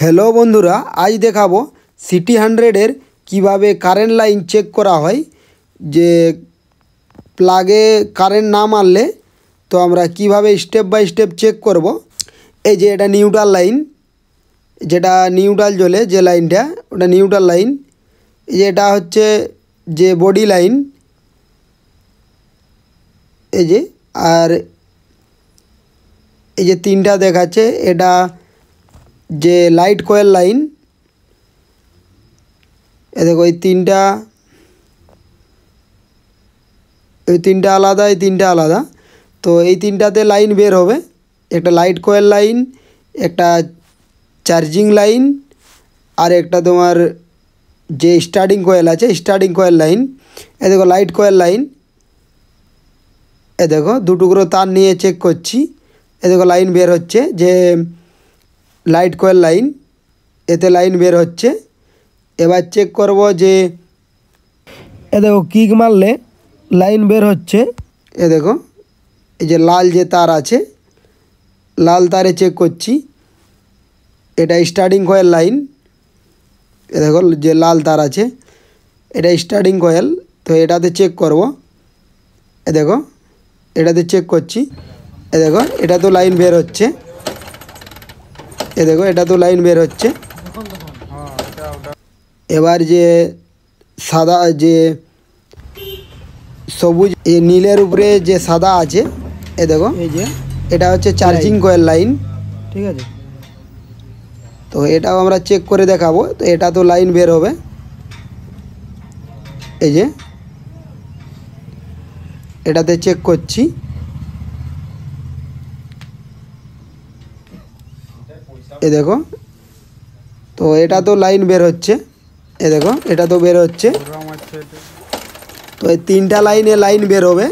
Hello बंधुरा आज देखाबो सिटी 100 কিভাবে কারেন্ট লাইন চেক করা হয়। যে প্লাগে কারেন্ট না মারলে তো আমরা কিভাবে স্টেপ বাই স্টেপ চেক করব। এই যে এটা নিউট্রাল লাইন, যেটা নিউট্রাল জ্বলে যে লাইনটা ওটা নিউট্রাল লাইন। এই যে এটা হচ্ছে যে বডি লাইন, এই যে আর এই যে তিনটা দেখাচ্ছে এটা যে লাইট কয়েল লাইন। এ দেখো এই তিনটা আলাদা, এই তিনটা আলাদা। তো এই তিনটাতে লাইন বের হবে, একটা লাইট কয়েল লাইন, একটা চার্জিং লাইন, আর একটা তোমার যে স্টার্টিং কয়েল আছে স্টার্টিং কয়েল লাইন। এ দেখো লাইট কয়েল লাইন, এ দেখো দু টুকরো তার নিয়ে চেক করছি। এ দেখো লাইন বের হচ্ছে যে লাইট কয়েল লাইন, এতে লাইন বের হচ্ছে। এবার চেক করব যে এ দেখো কিক মারলে লাইন বের হচ্ছে। এ দেখো এই যে লাল যে তার আছে, লাল তারে চেক করছি, এটা স্টার্টিং কয়েল লাইন। এ দেখো যে লাল তার আছে এটা স্টার্টিং কয়েল, তো এটাতে চেক করব। এ দেখো এটাতে চেক করছি, এ দেখো এটা তো লাইন বের হচ্ছে, এ দেখো এটা তো লাইন বের হচ্ছে। এবার যে সাদা যে সবুজ নীলের উপরে যে সাদা আছে, এ দেখো এই যে এটা হচ্ছে চার্জিং কয়েল লাইন, ঠিক আছে। তো এটাও আমরা চেক করে দেখাবো। তো এটা তো লাইন বের হবে, এই যে এটাতে চেক করছি, এ দেখো তো এটা তো লাইন বের হচ্ছে, এ দেখো এটা তো বের হচ্ছে। তো এই তিনটা লাইনে লাইন বের হবে,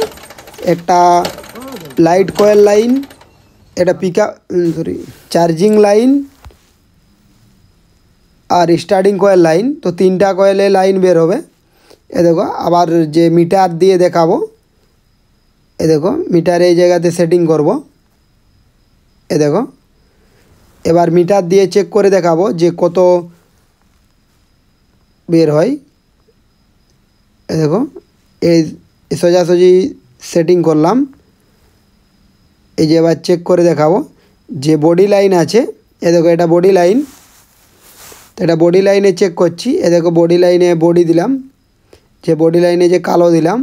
একটা লাইট কয়েল লাইন, এটা charging line are starting coil line. তো তিনটা কয়েলে লাইন বের হবে। এ দেখো আবার যে মিটার দিয়ে দেখাবো, এ দেখো মিটার এই জায়গাতে সেটিং করব। এ দেখো এবার মিটার দিয়ে চেক করে দেখাবো যে কত বের হয়। এ দেখো এই সোজাসুজি সেটিং করলাম। এই যে এবার চেক করে দেখাবো যে বডি লাইন আছে, এ দেখো এটা বডি লাইন। তো এটা বডি লাইনে চেক করছি, এ দেখো বডি লাইনে বডি দিলাম, যে বডি লাইনে যে কালো দিলাম।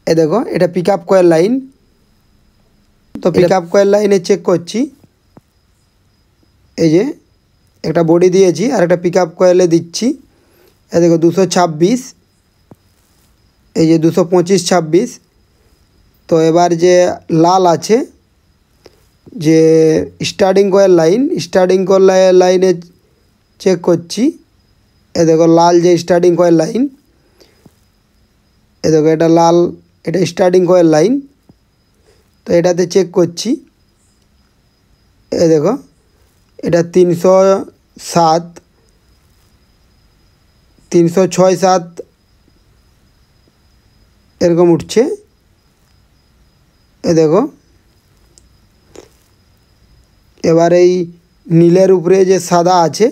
এ দেখো এটা পিক আপ কয়েল লাইন, তো পিক আপ কয়েল লাইনে চেক করছি। এই যে একটা বডি দিয়েছি আর একটা পিক আপ কয়েলে দিচ্ছি। এ দেখো 226, এই যে 225 26। তো এবার যে লাল আছে যে starting coil line, starting coil লাইনে চেক করছি। এ দেখো লাল যে স্টার্টিং কয়েল লাইন, এ দেখো এটা লাল, এটা স্টার্টিং কয়েল লাইন। তো এটাতে চেক করছি, এ দেখো এটা 307 306 7 এরকম উঠছে। এ দেখো এবার এই নীলের উপরে যে সাদা আছে,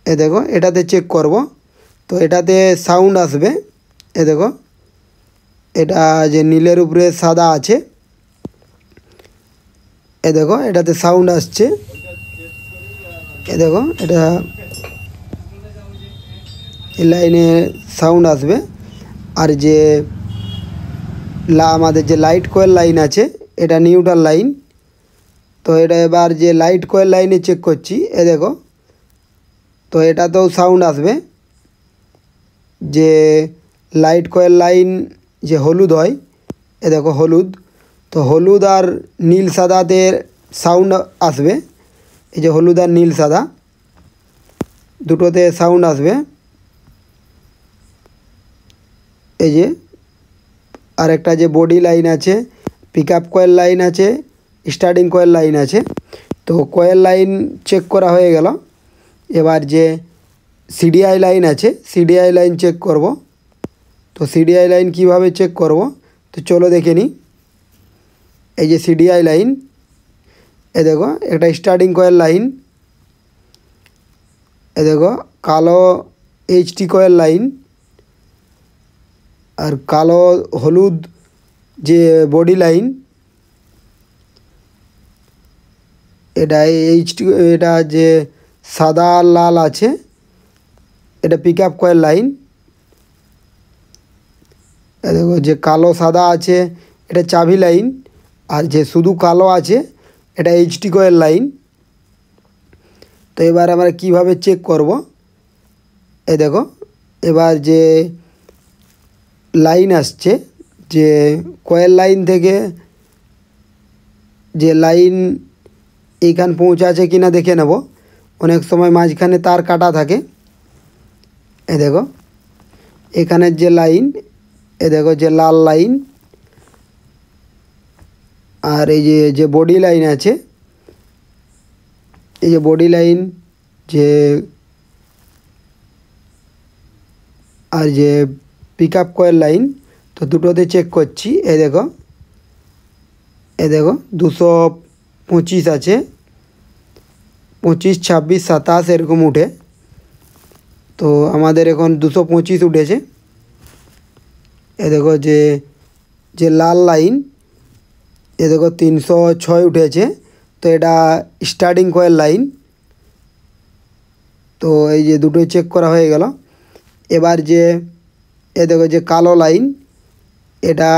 এ দেখো এটাতে চেক করব। তো এটাতে সাউন্ড আসবে, এ দেখো এটা যে নীলের উপরে সাদা আছে, এ দেখো এটাতে সাউন্ড আসছে। এ দেখো এটা এই লাইনে সাউন্ড আসবে। আর যে আমাদের যে লাইট কয়েল লাইন আছে এটা নিউট্রাল লাইন। তো এটা এবার যে লাইট কয়েল লাইনে চেক করছি, এ দেখো তো এটাতেও সাউন্ড আসবে। যে লাইট কয়েল লাইন যে হলুদ হয়, এ দেখো হলুদ, তো হলুদ আর নীল সাদাতে সাউন্ড আসবে। এই যে হলুদ আর নীল সাদা দুটোতে সাউন্ড আসবে। এই যে আর একটা যে বডি লাইন আছে, পিক আপ কয়েল লাইন আছে, স্টার্টিং কয়েল লাইন আছে। তো কয়েল লাইন চেক করা হয়ে গেল। এবার যে সিডিআই লাইন আছে সিডিআই লাইন চেক করব। তো সিডিআই লাইন কিভাবে চেক করব, তো চলো দেখে নিই। এই যে সিডিআই লাইন, এ দেখো একটা স্টার্টিং কয়েল লাইন, এ দেখো কালো এইচটি কয়েল লাইন, আর কালো হলুদ যে বডি লাইন, এটা এইচটি, এটা যে সাদা আর লাল আছে এটা পিক আপ কয়েল লাইন। দেখো যে কালো সাদা আছে এটা চাবি লাইন, আর যে শুধু কালো আছে এটা এইচটি কয়েল লাইন। তো এবার আমরা কিভাবে চেক করব, এই দেখো এবার যে লাইন আসছে, যে কয়েল লাইন থেকে যে লাইন এইখান পৌঁছাচ্ছে কিনা দেখে নেব। অনেক সময় মাঝখানে তার কাটা থাকে। এ দেখো এখানের যে লাইন, এ দেখো যে লাল লাইন, আর এই যে বডি লাইন আছে, এই যে বডি লাইন যে আর যে পিক আপ কয়েল লাইন, তো দুটোতে চেক করছি। এই দেখো 225 আছে, 25, 26, 27 এরকম উঠে। তো আমাদের এখন 225 উঠেছে। এ দেখো যে লাল লাইন, এ দেখো 306 উঠেছে। তো এটা স্টার্টিং কয়েল লাইন। তো এই যে দুটোই চেক করা হয়ে গেল। এবার যে এ দেখো যে কালো লাইন, এটা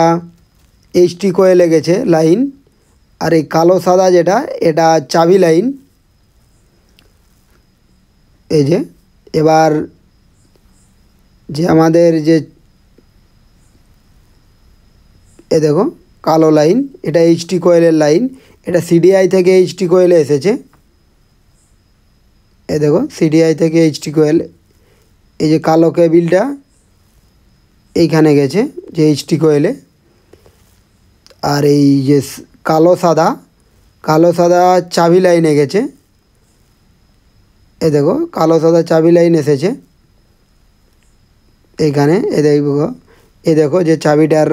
এইচটি কয়েলে গেছে লাইন, আর এই কালো সাদা যেটা এটা চাবি লাইন। এই যে এবার যে আমাদের যে এ দেখো কালো লাইন, এটা এইচটি কয়েলের লাইন, এটা সিডিআই থেকে এইচটি কয়েলে এসেছে। এ দেখো সিডিআই থেকে এইচটি কয়েল, এই যে কালো কেবিলটা এইখানে গেছে যে এইচটি কয়েলে। আর এই যে কালো সাদা চাবি লাইনে গেছে। এ দেখো কালো সাদা চাবি লাইন এসেছে এইখানে। এ দেখো যে চাবিটার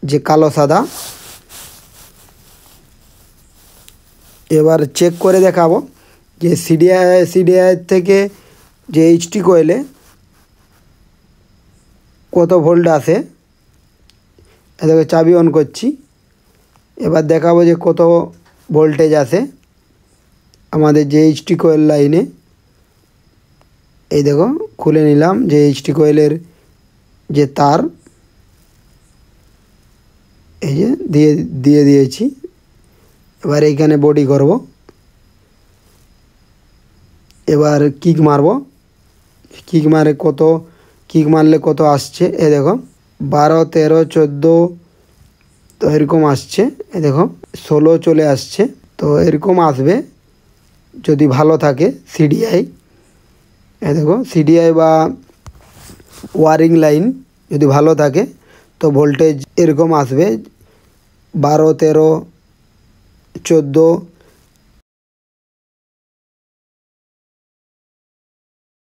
যে কালো সাদা। এবার চেক করে দেখাবো যে সিডিআই থেকে যে এইচটি কয়েলে কত ভোল্ট আসে। এ দেখো চাবি অন করছি, এবার দেখাবো যে কত ভোল্টেজ আসে আমাদের যে এইচটি কয়েল লাইনে। এই দেখো খুলে নিলাম যে এইচটি কয়েলের যে তার, এই যে দিয়ে দিয়েছি। এবার এইখানে বডি করব, এবার কিক মারব। কিক মারলে কত আসছে, এ দেখো 12, 13, 14, তো এরকম আসছে। এ দেখো 16 চলে আসছে। তো এরকম আসবে যদি ভালো থাকে সিডিআই। এ দেখো সিডিআই বা ওয়ারিং লাইন যদি ভালো থাকে তো ভোল্টেজ এরকম আসবে 12, 13, 14।